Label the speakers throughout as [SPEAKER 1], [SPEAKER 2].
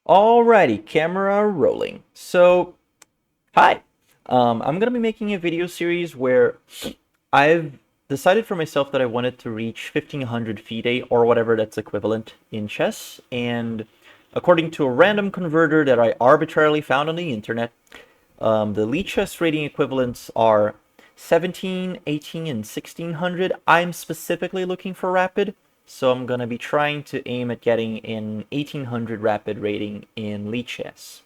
[SPEAKER 1] Alrighty, camera rolling. So, hi. I'm gonna be making a video series where I've decided for myself that I wanted to reach 1500 FIDE or whatever that's equivalent in chess, and according to a random converter that I arbitrarily found on the internet, the lead chess rating equivalents are 17, 18, and 1600. I'm specifically looking for rapid, so I'm gonna be trying to aim at getting an 1800 rapid rating in lead chess.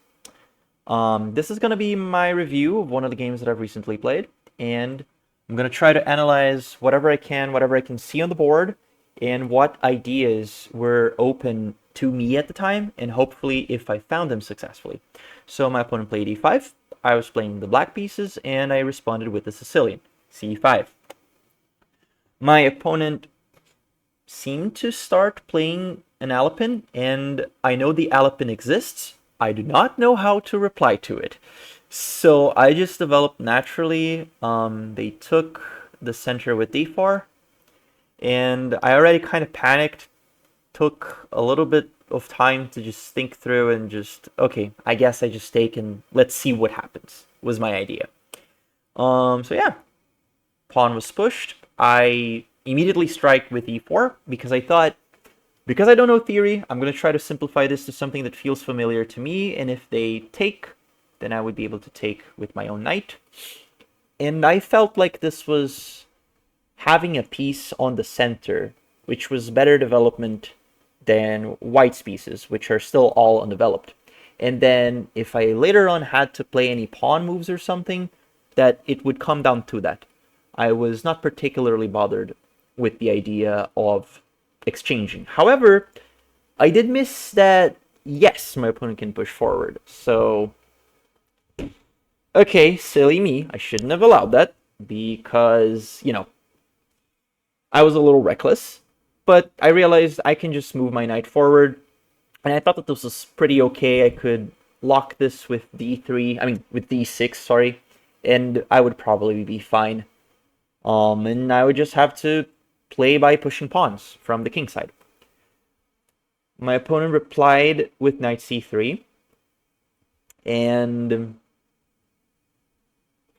[SPEAKER 1] This is gonna be my review of one of the games that I've recently played, and I'm gonna try to analyze whatever I can see on the board, and what ideas were open to me at the time, and hopefully if I found them successfully. So my opponent played e5, I was playing the black pieces, and I responded with the Sicilian, c5. My opponent seemed to start playing an Alapin, and I know the Alapin exists. I do not know how to reply to it. So I just developed naturally. They took the center with d4, and I already kind of panicked. Took a little bit of time to just think through and just, okay, I guess I just take and let's see what happens, was my idea. So yeah, pawn was pushed. I immediately strike with e4 because I thought, because I don't know theory, I'm going to try to simplify this to something that feels familiar to me, and if they take, then I would be able to take with my own knight. And I felt like this was having a piece on the center, which was better development than white's pieces, which are still all undeveloped. And then if I later on had to play any pawn moves or something, that it would come down to that. I was not particularly bothered with the idea of exchanging. However, I did miss that, yes, my opponent can push forward. So, okay, silly me. I shouldn't have allowed that because, I was a little reckless. But I realized I can just move my knight forward. And I thought that this was pretty okay. I could lock this with d3, with d6, sorry. And I would probably be fine. And I would just have to play by pushing pawns from the king side. My opponent replied with knight c3. And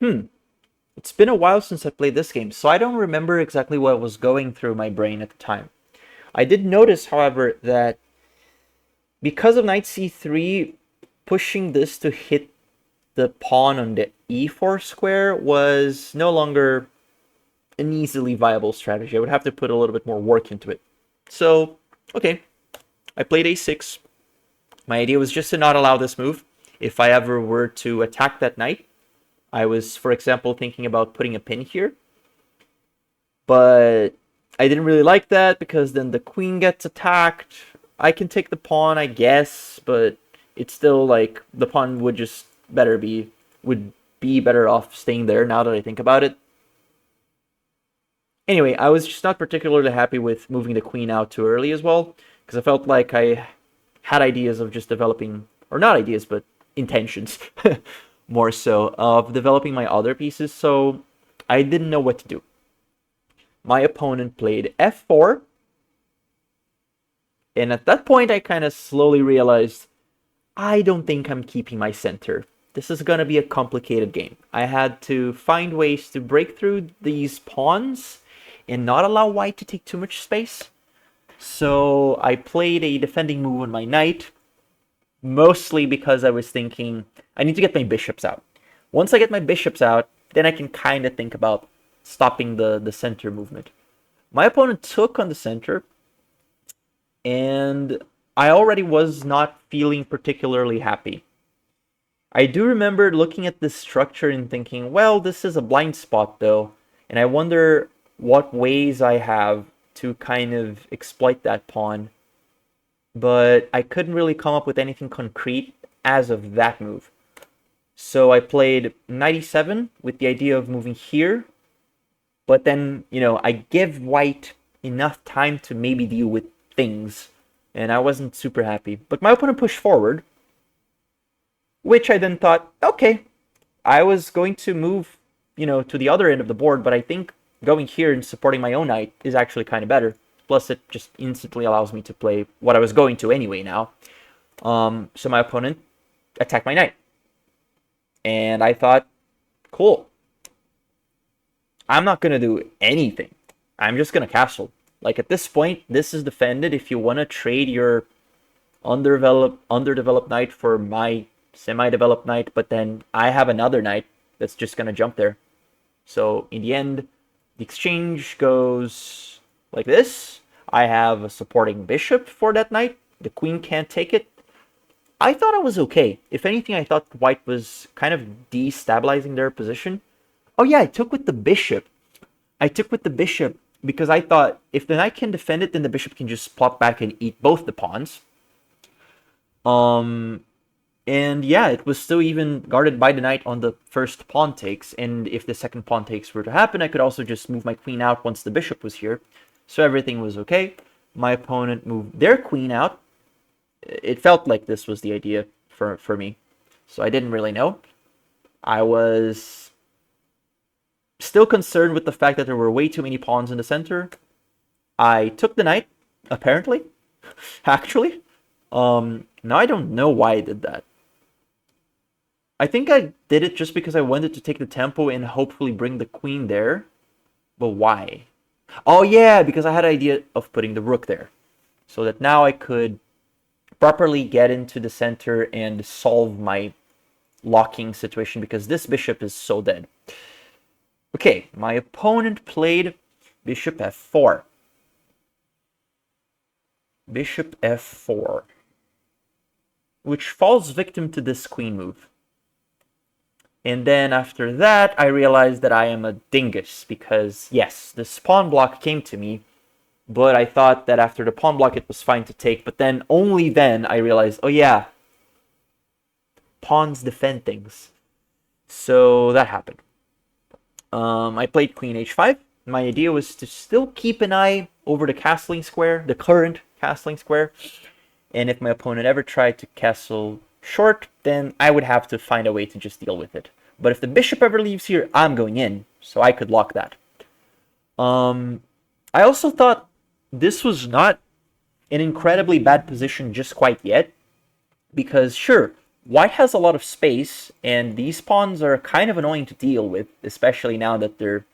[SPEAKER 1] it's been a while since I played this game, so I don't remember exactly what was going through my brain at the time. I did notice, however, that because of knight c3, pushing this to hit the pawn on the e4 square was no longer an easily viable strategy. I would have to put a little bit more work into it. So, okay, I played a6. My idea was just to not allow this move. If I ever were to attack that knight, I was, for example, thinking about putting a pin here. But I didn't really like that because then the queen gets attacked. I can take the pawn, I guess, but it's still like the pawn would be better off staying there now that I think about it. Anyway, I was just not particularly happy with moving the queen out too early as well, because I felt like I had ideas of just developing, or not ideas, but intentions, more so, of developing my other pieces, so I didn't know what to do. My opponent played f4, and at that point I kind of slowly realized, I don't think I'm keeping my center. This is going to be a complicated game. I had to find ways to break through these pawns and not allow white to take too much space. So I played a defending move on my knight, mostly because I was thinking, I need to get my bishops out. Once I get my bishops out, then I can kind of think about stopping the center movement. My opponent took on the center, and I already was not feeling particularly happy. I do remember looking at this structure and thinking, well, this is a blind spot though, and I wonder what ways I have to kind of exploit that pawn. But I couldn't really come up with anything concrete as of that move. So I played knight e7 with the idea of moving here. But then, I give white enough time to maybe deal with things. And I wasn't super happy. But my opponent pushed forward, which I then thought, okay, I was going to move, to the other end of the board, but I think going here and supporting my own knight is actually kind of better. Plus, it just instantly allows me to play what I was going to anyway now. So my opponent attacked my knight. And I thought, cool. I'm not going to do anything. I'm just going to castle. Like, at this point, this is defended. If you want to trade your underdeveloped knight for my semi-developed knight, but then I have another knight that's just going to jump there. So, in the end, the exchange goes like this. I have a supporting bishop for that knight. The queen can't take it. I thought I was okay. If anything, I thought white was kind of destabilizing their position. Oh yeah, I took with the bishop. I took with the bishop because I thought if the knight can defend it, then the bishop can just plop back and eat both the pawns. And yeah, it was still even guarded by the knight on the first pawn takes. And if the second pawn takes were to happen, I could also just move my queen out once the bishop was here. So everything was okay. My opponent moved their queen out. It felt like this was the idea for me. So I didn't really know. I was still concerned with the fact that there were way too many pawns in the center. I took the knight, apparently. Actually. Now I don't know why I did that. I think I did it just because I wanted to take the tempo and hopefully bring the queen there. But why? Oh yeah, because I had an idea of putting the rook there. So that now I could properly get into the center and solve my locking situation because this bishop is so dead. Okay, my opponent played bishop f4. Bishop f4. Which falls victim to this queen move. And then after that, I realized that I am a dingus because, yes, this pawn block came to me, but I thought that after the pawn block it was fine to take, but then only then I realized, oh yeah, pawns defend things. So that happened. I played queen h5. My idea was to still keep an eye over the castling square, the current castling square, and if my opponent ever tried to castle short, then I would have to find a way to just deal with it. But if the bishop ever leaves here, I'm going in, so I could lock that. I also thought this was not an incredibly bad position just quite yet, because sure, white has a lot of space, and these pawns are kind of annoying to deal with, especially now that they're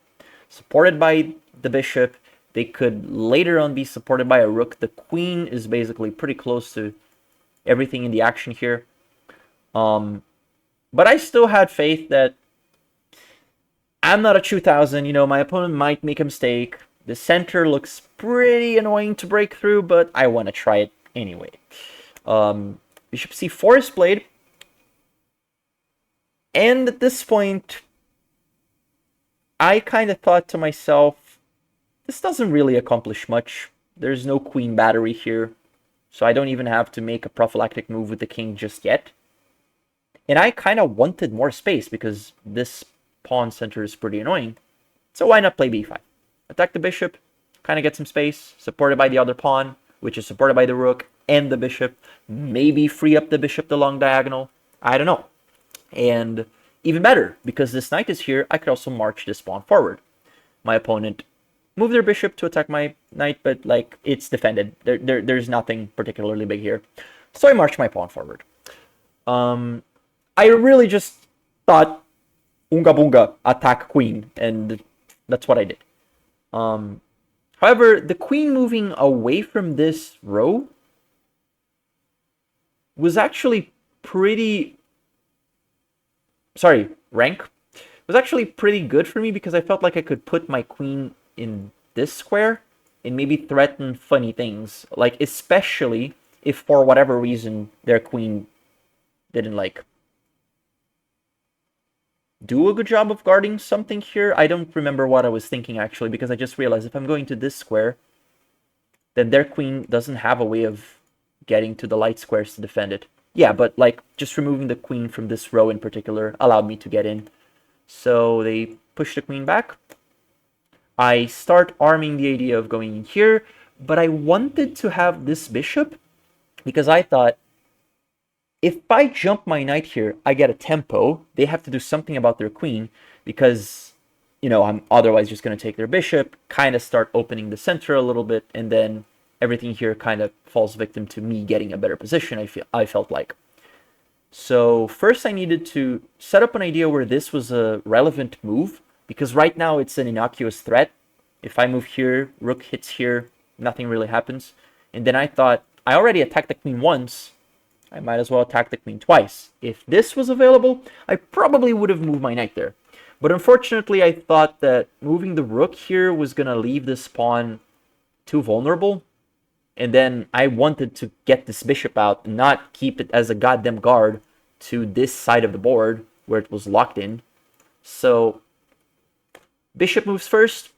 [SPEAKER 1] supported by the bishop. They could later on be supported by a rook. The queen is basically pretty close to everything in the action here. But I still had faith that I'm not a 2000. You know, my opponent might make a mistake. The center looks pretty annoying to break through, but I want to try it anyway. Bishop c4 is played. And at this point, I kind of thought to myself, this doesn't really accomplish much. There's no queen battery here, so I don't even have to make a prophylactic move with the king just yet. And I kind of wanted more space because this pawn center is pretty annoying. So why not play b5? Attack the bishop, kind of get some space, supported by the other pawn, which is supported by the rook and the bishop. Maybe free up the bishop the long diagonal. I don't know. And even better, because this knight is here, I could also march this pawn forward. My opponent moved their bishop to attack my knight, but like it's defended. There's nothing particularly big here. So I march my pawn forward. I really just thought, unga bunga, attack queen, and that's what I did. However, the queen moving away from this row was actually pretty... rank was actually pretty good for me because I felt like I could put my queen in this square and maybe threaten funny things. Like, especially if for whatever reason their queen didn't, like, do a good job of guarding something here. I don't remember what I was thinking, actually, because I just realized if I'm going to this square, then their queen doesn't have a way of getting to the light squares to defend it. Yeah, but, like, just removing the queen from this row in particular allowed me to get in. So they push the queen back. I start arming the idea of going in here, but I wanted to have this bishop because I thought, if I jump my knight here, I get a tempo. They have to do something about their queen because, you know, I'm otherwise just going to take their bishop, kind of start opening the center a little bit, and then everything here kind of falls victim to me getting a better position, I felt like. So first I needed to set up an idea where this was a relevant move, because right now it's an innocuous threat. If I move here, rook hits here, nothing really happens. And then I thought, I already attacked the queen once, I might as well attack the queen twice. If this was available, I probably would have moved my knight there. But unfortunately, I thought that moving the rook here was going to leave this pawn too vulnerable. And then I wanted to get this bishop out and not keep it as a goddamn guard to this side of the board where it was locked in. So bishop moves first,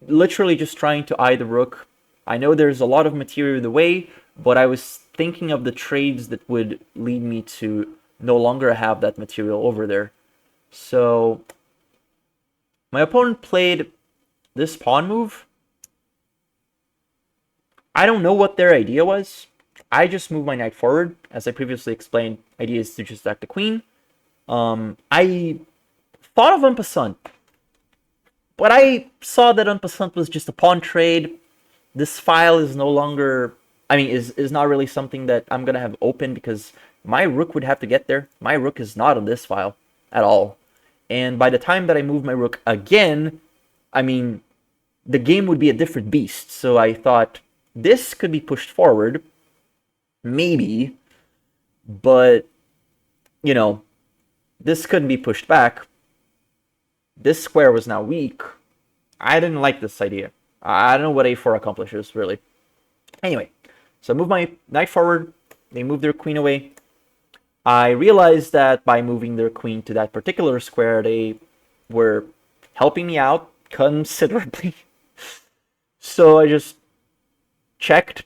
[SPEAKER 1] literally just trying to eye the rook. I know there's a lot of material in the way, but I was thinking of the trades that would lead me to no longer have that material over there. So my opponent played this pawn move. I don't know what their idea was. I just moved my knight forward. As I previously explained, idea is to just attack the queen. I thought of en passant, but I saw that en passant was just a pawn trade. This file is no longer, is not really something that I'm going to have open because my rook would have to get there. My rook is not on this file at all. And by the time that I move my rook again, the game would be a different beast. So I thought this could be pushed forward, maybe, but, this couldn't be pushed back. This square was now weak. I didn't like this idea. I don't know what a4 accomplishes, really. Anyway, so I move my knight forward. They move their queen away. I realized that by moving their queen to that particular square, they were helping me out considerably. So I just checked.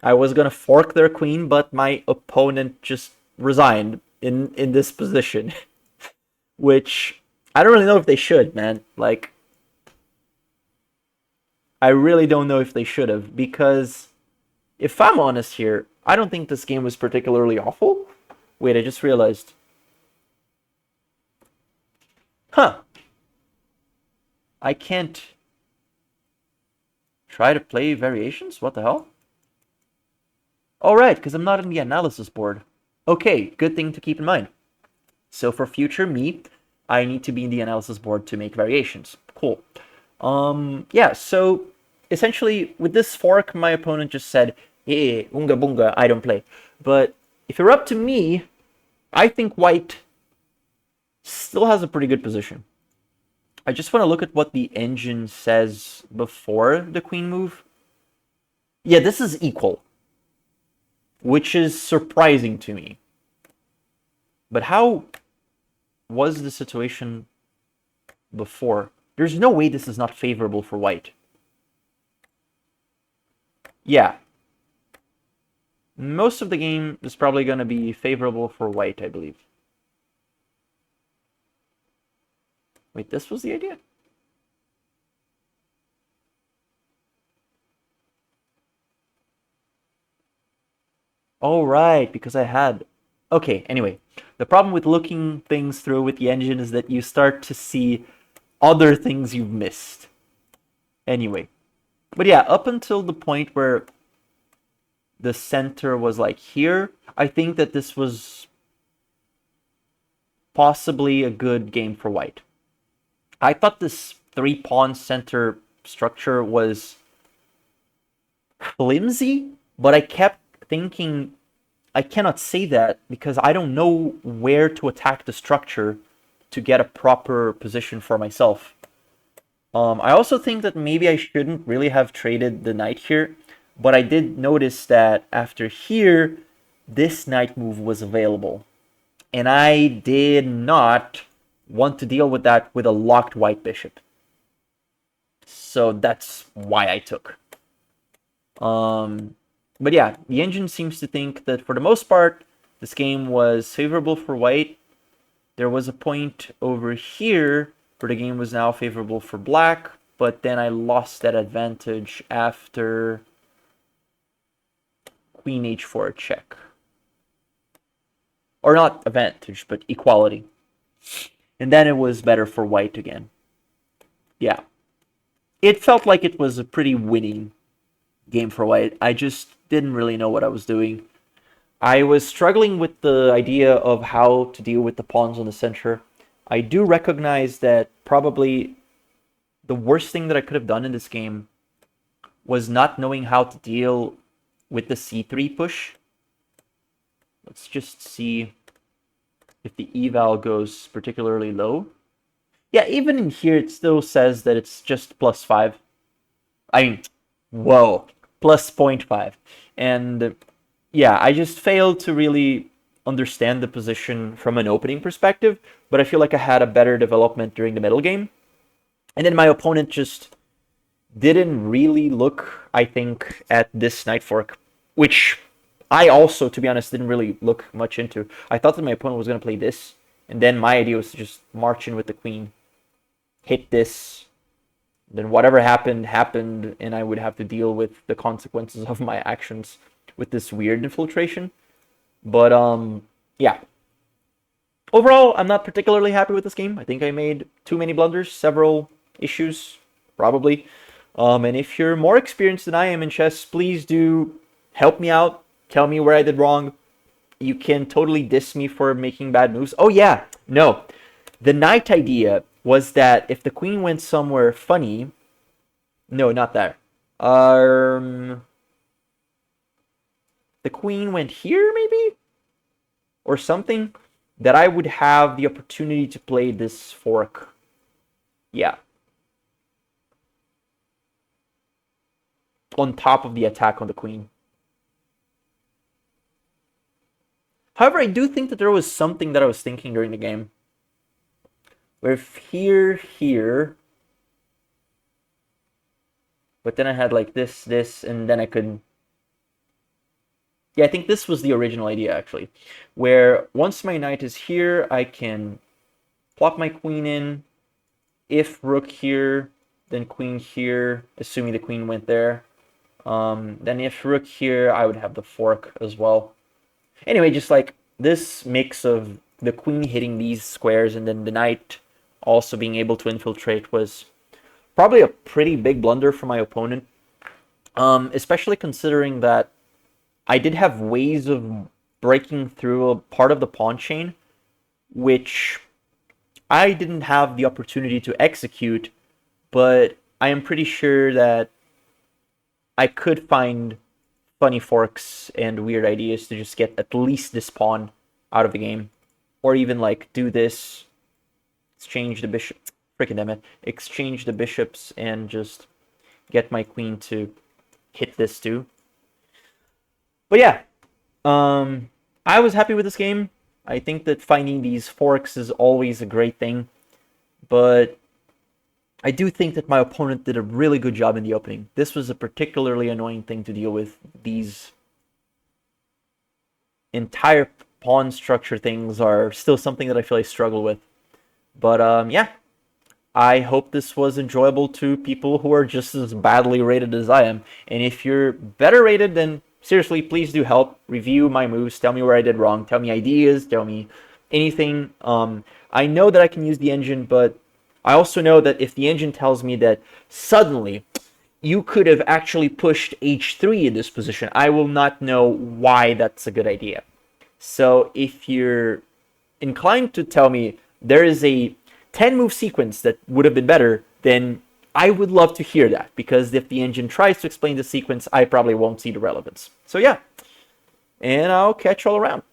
[SPEAKER 1] I was going to fork their queen, but my opponent just resigned in this position. Which, I don't really know if they should, man. I really don't know if they should have, because if I'm honest here, I don't think this game was particularly awful. Wait, I just realized. Huh. I can't try to play variations? What the hell? Oh, right, because I'm not in the analysis board. Okay, good thing to keep in mind. So for future me, I need to be in the analysis board to make variations. Cool. Yeah, so essentially with this fork, my opponent just said, hey, unga bunga, I don't play. But if you're up to me, I think white still has a pretty good position. I just want to look at what the engine says before the queen move. Yeah, this is equal, which is surprising to me. But how was the situation before? There's no way this is not favorable for white. Yeah. Most of the game is probably going to be favorable for white, I believe. Wait, this was the idea? Oh, right, because I had... Okay, anyway. The problem with looking things through with the engine is that you start to see other things you've missed. Anyway. But yeah, up until the point where the center was like here, I think that this was possibly a good game for white. I thought this three-pawn center structure was flimsy, but I kept thinking I cannot say that because I don't know where to attack the structure to get a proper position for myself. I also think that maybe I shouldn't really have traded the knight here, but I did notice that after here, this knight move was available. And I did not want to deal with that with a locked white bishop. So that's why I took. But yeah, the engine seems to think that for the most part, this game was favorable for white. There was a point over here where the game was now favorable for black, but then I lost that advantage after queen h4 check. Or not advantage, but equality. And then it was better for white again. Yeah. It felt like it was a pretty winning game for white. I just didn't really know what I was doing. I was struggling with the idea of how to deal with the pawns on the center. I do recognize that probably the worst thing that I could have done in this game was not knowing how to deal with the c3 push. Let's just see if the eval goes particularly low. Yeah, even in here, it still says that it's just +5. I mean, whoa, plus 0.5. And yeah, I just failed to really understand the position from an opening perspective, but I feel like I had a better development during the middle game. And then my opponent just didn't really look, I think, at this knight fork, which I also, to be honest, didn't really look much into. I thought that my opponent was going to play this, and then my idea was to just march in with the queen, hit this, then whatever happened, happened, and I would have to deal with the consequences of my actions with this weird infiltration. But, yeah. Overall, I'm not particularly happy with this game. I think I made too many blunders, several issues, probably. And if you're more experienced than I am in chess, please do help me out. Tell me where I did wrong. You can totally diss me for making bad moves. Oh, yeah. No. The knight idea was that if the queen went somewhere funny... No, not there. The queen went here, maybe? Or something? That I would have the opportunity to play this fork. Yeah. On top of the attack on the queen. However, I do think that there was something that I was thinking during the game. Where if here... But then I had like this, and then I could... Yeah, I think this was the original idea, actually. Where once my knight is here, I can plop my queen in. If rook here, then queen here, assuming the queen went there. Then if rook here, I would have the fork as well. Anyway, just like this mix of the queen hitting these squares and then the knight also being able to infiltrate was probably a pretty big blunder for my opponent. Especially considering that I did have ways of breaking through a part of the pawn chain, which I didn't have the opportunity to execute, but I am pretty sure that I could find funny forks and weird ideas to just get at least this pawn out of the game. Or even like do this, exchange the bishop, freaking damn it, exchange the bishops and just get my queen to hit this too. But yeah, I was happy with this game. I think that finding these forks is always a great thing. But I do think that my opponent did a really good job in the opening. This was a particularly annoying thing to deal with. These entire pawn structure things are still something that I feel I struggle with. But yeah, I hope this was enjoyable to people who are just as badly rated as I am. And if you're better rated, then seriously, please do help. Review my moves. Tell me where I did wrong. Tell me ideas. Tell me anything. I know that I can use the engine, but I also know that if the engine tells me that suddenly you could have actually pushed h3 in this position, I will not know why that's a good idea. So if you're inclined to tell me there is a 10-move sequence that would have been better, then I would love to hear that, because if the engine tries to explain the sequence, I probably won't see the relevance. So yeah, and I'll catch you all around.